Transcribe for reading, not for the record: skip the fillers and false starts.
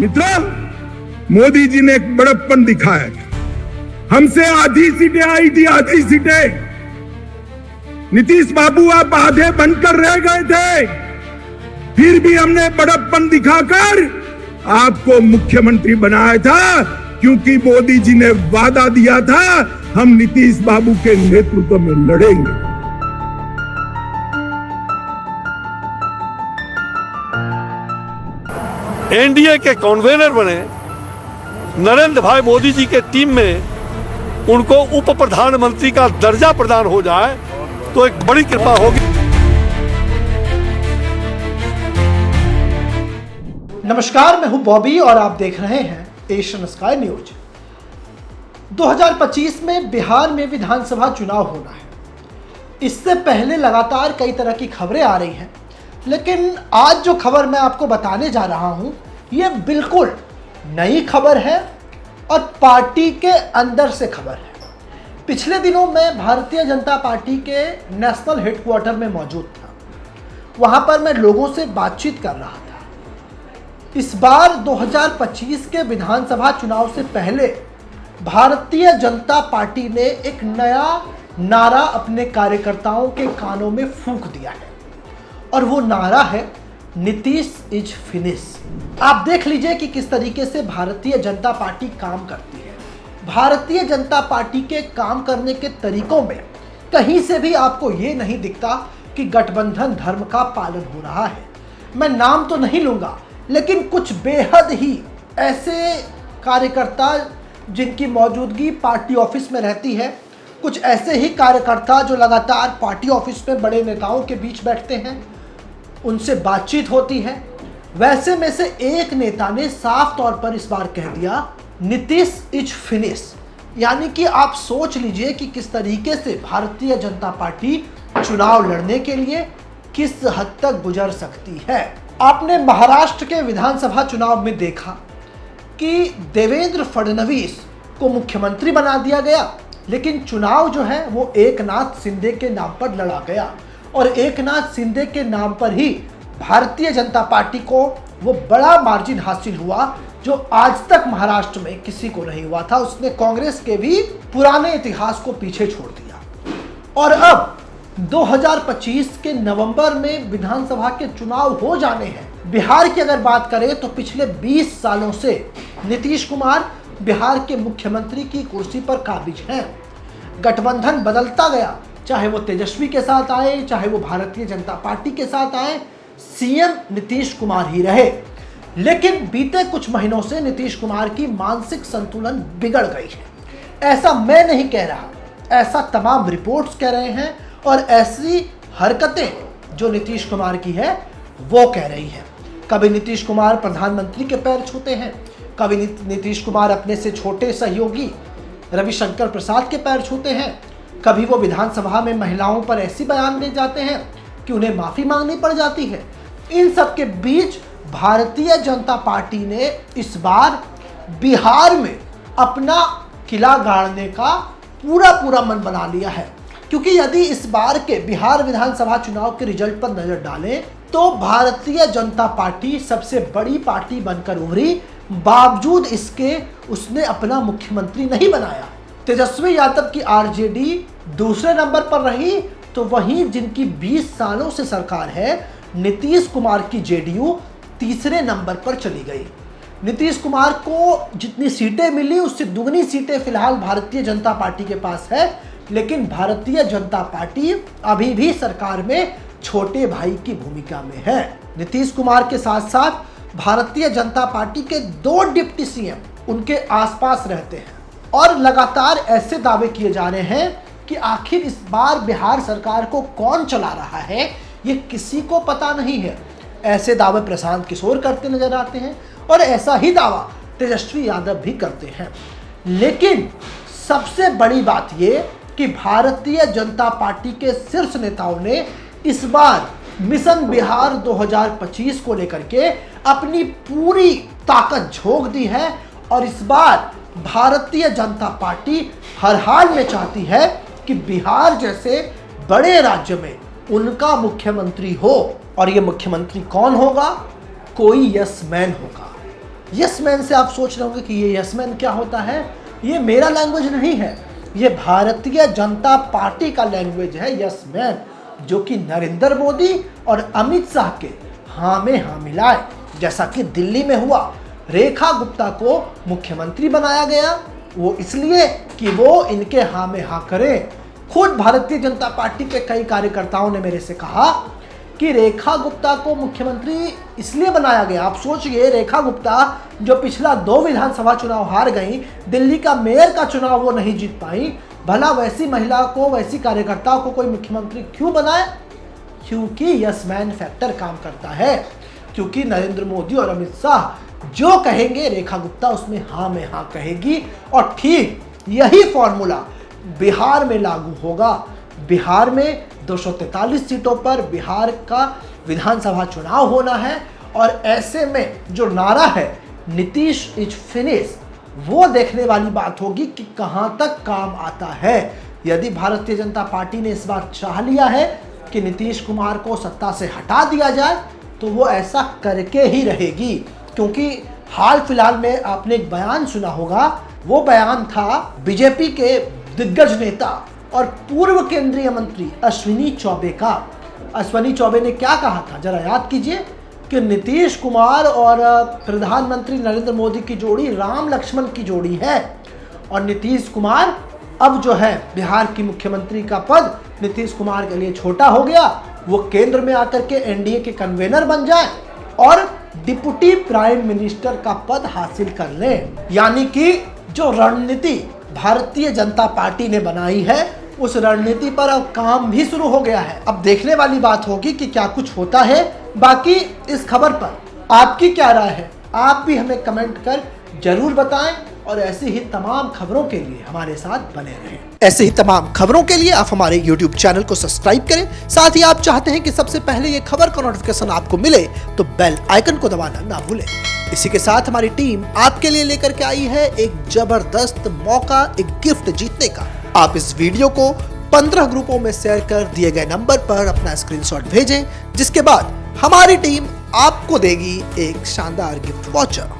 मित्रों, मोदी जी ने एक बड़प्पन दिखाया। हमसे आधी सीटें आई थी, आधी सीटें। नीतीश बाबू आप आधे बनकर रह गए थे, फिर भी हमने बड़प्पन दिखाकर आपको मुख्यमंत्री बनाया था, क्योंकि मोदी जी ने वादा दिया था हम नीतीश बाबू के नेतृत्व में लड़ेंगे। एनडीए के कन्वीनर बने नरेंद्र भाई मोदी जी के टीम में उनको उप प्रधानमंत्री का दर्जा प्रदान हो जाए तो एक बड़ी कृपा होगी। नमस्कार, मैं हूं बॉबी और आप देख रहे हैं एशियन स्काई न्यूज। 2025 में बिहार में विधानसभा चुनाव होना है। इससे पहले लगातार कई तरह की खबरें आ रही हैं, लेकिन आज जो खबर मैं आपको बताने जा रहा हूं, ये बिल्कुल नई खबर है और पार्टी के अंदर से खबर है। पिछले दिनों मैं भारतीय जनता पार्टी के नेशनल हेडक्वार्टर में मौजूद था। वहां पर मैं लोगों से बातचीत कर रहा था। इस बार 2025 के विधानसभा चुनाव से पहले भारतीय जनता पार्टी ने एक नया नारा अपने कार्यकर्ताओं के कानों में फूंक दिया है, और वो नारा है नीतीश इज फिनिश। आप देख लीजिए कि किस तरीके से भारतीय जनता पार्टी काम करती है। भारतीय जनता पार्टी के काम करने के तरीकों में कहीं से भी आपको ये नहीं दिखता कि गठबंधन धर्म का पालन हो रहा है। मैं नाम तो नहीं लूँगा, लेकिन कुछ बेहद ही ऐसे कार्यकर्ता जिनकी मौजूदगी पार्टी ऑफिस में रहती है, कुछ ऐसे ही कार्यकर्ता जो लगातार पार्टी ऑफिस में बड़े नेताओं के बीच बैठते हैं, उनसे बातचीत होती है। वैसे में से एक नेता ने साफ तौर पर इस बार कह दिया नीतीश इज फिनिश। यानी कि आप सोच लीजिए कि किस तरीके से भारतीय जनता पार्टी चुनाव लड़ने के लिए किस हद तक गुजर सकती है। आपने महाराष्ट्र के विधानसभा चुनाव में देखा कि देवेंद्र फडणवीस को मुख्यमंत्री बना दिया गया, लेकिन चुनाव जो है वो एकनाथ शिंदे के नाम पर लड़ा गया, और एकनाथ शिंदे के नाम पर ही भारतीय जनता पार्टी को वो बड़ा मार्जिन हासिल हुआ जो आज तक महाराष्ट्र में किसी को नहीं हुआ था। उसने कांग्रेस के भी पुराने इतिहास को पीछे छोड़ दिया। और अब 2025 के नवंबर में विधानसभा के चुनाव हो जाने हैं। बिहार की अगर बात करें तो पिछले 20 सालों से नीतीश कुमार बिहार के मुख्यमंत्री की कुर्सी पर काबिज हैं। गठबंधन बदलता गया, चाहे वो तेजस्वी के साथ आए, चाहे वो भारतीय जनता पार्टी के साथ आए, सीएम नीतीश कुमार ही रहे। लेकिन बीते कुछ महीनों से नीतीश कुमार की मानसिक संतुलन बिगड़ गई है। ऐसा मैं नहीं कह रहा, ऐसा तमाम रिपोर्ट्स कह रहे हैं, और ऐसी हरकतें जो नीतीश कुमार की है वो कह रही हैं। कभी नीतीश कुमार प्रधानमंत्री के पैर छूते हैं, कभी नीतीश कुमार अपने से छोटे सहयोगी रविशंकर प्रसाद के पैर छूते हैं, कभी वो विधानसभा में महिलाओं पर ऐसी बयान दे जाते हैं कि उन्हें माफ़ी मांगनी पड़ जाती है। इन सब के बीच भारतीय जनता पार्टी ने इस बार बिहार में अपना किला गाड़ने का पूरा मन बना लिया है, क्योंकि यदि इस बार के बिहार विधानसभा चुनाव के रिजल्ट पर नजर डालें तो भारतीय जनता पार्टी सबसे बड़ी पार्टी बनकर उभरी, बावजूद इसके उसने अपना मुख्यमंत्री नहीं बनाया। तेजस्वी यादव की आरजेडी दूसरे नंबर पर रही, तो वहीं जिनकी 20 सालों से सरकार है, नीतीश कुमार की जेडीयू तीसरे नंबर पर चली गई। नीतीश कुमार को जितनी सीटें मिली उससे दुगनी सीटें फिलहाल भारतीय जनता पार्टी के पास है, लेकिन भारतीय जनता पार्टी अभी भी सरकार में छोटे भाई की भूमिका में है। नीतीश कुमार के साथ साथ भारतीय जनता पार्टी के 2 डिप्टी सीएम उनके आसपास रहते हैं, और लगातार ऐसे दावे किए जा रहे हैं कि आखिर इस बार बिहार सरकार को कौन चला रहा है ये किसी को पता नहीं है। ऐसे दावे प्रशांत किशोर करते नजर आते हैं, और ऐसा ही दावा तेजस्वी यादव भी करते हैं। लेकिन सबसे बड़ी बात ये कि भारतीय जनता पार्टी के शीर्ष नेताओं ने इस बार मिशन बिहार 2025 को लेकर के अपनी पूरी ताकत झोंक दी है, और इस बार भारतीय जनता पार्टी हर हाल में चाहती है कि बिहार जैसे बड़े राज्य में उनका मुख्यमंत्री हो, और ये मुख्यमंत्री कौन होगा? कोई यस मैन होगा। यस मैन से आप सोच रहे होंगे कि ये यस मैन क्या होता है। ये मेरा लैंग्वेज नहीं है, ये भारतीय जनता पार्टी का लैंग्वेज है यस मैन, जो कि नरेंद्र मोदी और अमित शाह के हाँ में हाँ मिलाए। जैसा कि दिल्ली में हुआ, रेखा गुप्ता को मुख्यमंत्री बनाया गया, वो इसलिए कि वो इनके हाँ में हाँ करें। खुद भारतीय जनता पार्टी के कई कार्यकर्ताओं ने मेरे से कहा कि रेखा गुप्ता को मुख्यमंत्री इसलिए बनाया गया। आप सोचिए, रेखा गुप्ता जो पिछला 2 विधानसभा चुनाव हार गई, दिल्ली का मेयर का चुनाव वो नहीं जीत पाई, भला वैसी महिला को, वैसी कार्यकर्ताओं को कोई मुख्यमंत्री क्यों बनाए? क्योंकि यस मैन फैक्टर काम करता है। क्योंकि नरेंद्र मोदी और अमित शाह जो कहेंगे, रेखा गुप्ता उसमें हाँ में हाँ कहेगी। और ठीक यही फॉर्मूला बिहार में लागू होगा। बिहार में 243 सीटों पर बिहार का विधानसभा चुनाव होना है, और ऐसे में जो नारा है नीतीश इज फिनिश, वो देखने वाली बात होगी कि कहां तक काम आता है। यदि भारतीय जनता पार्टी ने इस बार चाह लिया है कि नीतीश कुमार को सत्ता से हटा दिया जाए, तो वो ऐसा करके ही रहेगी। क्योंकि हाल फिलहाल में आपने एक बयान सुना होगा, वो बयान था बीजेपी के दिग्गज नेता और पूर्व केंद्रीय मंत्री अश्विनी चौबे का। अश्विनी चौबे ने क्या कहा था, जरा याद कीजिए, कि नीतीश कुमार और प्रधानमंत्री नरेंद्र मोदी की जोड़ी राम लक्ष्मण की जोड़ी है, और नीतीश कुमार अब जो है बिहार की मुख्यमंत्री का पद नीतीश कुमार के लिए छोटा हो गया, वो केंद्र में आकर के एनडीए के कन्वेनर बन जाए और डिप्टी प्राइम मिनिस्टर का पद हासिल कर लें। यानी कि जो रणनीति भारतीय जनता पार्टी ने बनाई है, उस रणनीति पर अब काम भी शुरू हो गया है। अब देखने वाली बात होगी कि क्या कुछ होता है। बाकी इस खबर पर आपकी क्या राय है, आप भी हमें कमेंट कर जरूर बताएं, और ऐसी ही तमाम खबरों के लिए हमारे साथ बने रहें। ऐसे ही तमाम खबरों के लिए आप हमारे YouTube चैनल को सब्सक्राइब करें। साथ ही आप चाहते हैं कि सबसे पहले ये खबर का नोटिफिकेशन आपको मिले, तो बेल आइकन को दबाना ना भूलें। इसी के साथ हमारी टीम आपके लिए लेकर के आई है एक जबरदस्त मौका, एक गिफ्ट जीतने का। आप इस वीडियो को 15 ग्रुपों में शेयर कर दिए गए नंबर पर अपना स्क्रीनशॉट भेजें, जिसके बाद हमारी टीम आपको देगी एक शानदार गिफ्ट वाउचर।